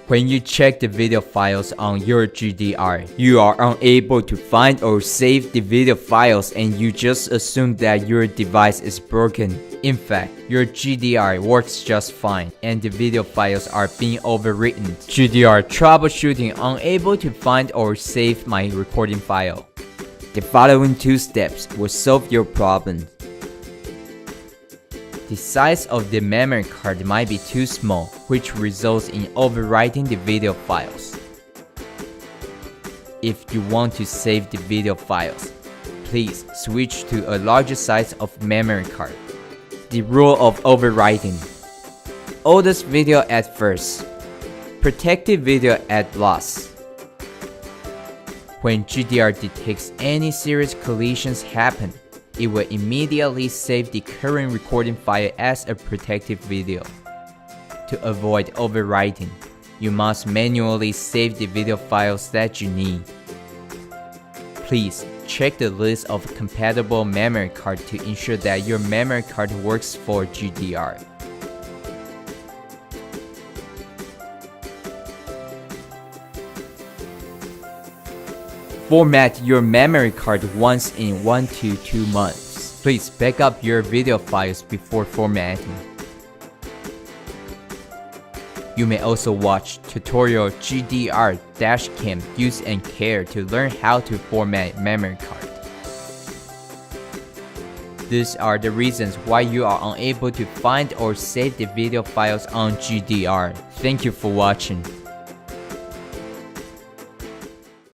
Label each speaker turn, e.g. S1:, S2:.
S1: When you check the video files on your GDR, you are unable to find or save the video files and you just assume that your device is broken. In fact, your GDR works just fine and the video files are being overwritten. GDR Troubleshooting unable to find or save my recording file. The following 2 steps will solve your problem. The size of the memory card might be too small, which results in overwriting the video files. If you want to save the video files, please switch to a larger size of memory card. The rule of overwriting. Oldest video at first. Protected video at last. When GDR detects any serious collisions happen, it will immediately save the current recording file as a protected video. To avoid overwriting, you must manually save the video files that you need. Please check the list of compatible memory cards to ensure that your memory card works for GDR. Format your memory card once in 1 to 2 months. Please back up your video files before formatting. You may also watch tutorial GDR Dashcam Use and Care to learn how to format memory card. These are the reasons why you are unable to find or save the video files on GDR. Thank you for watching.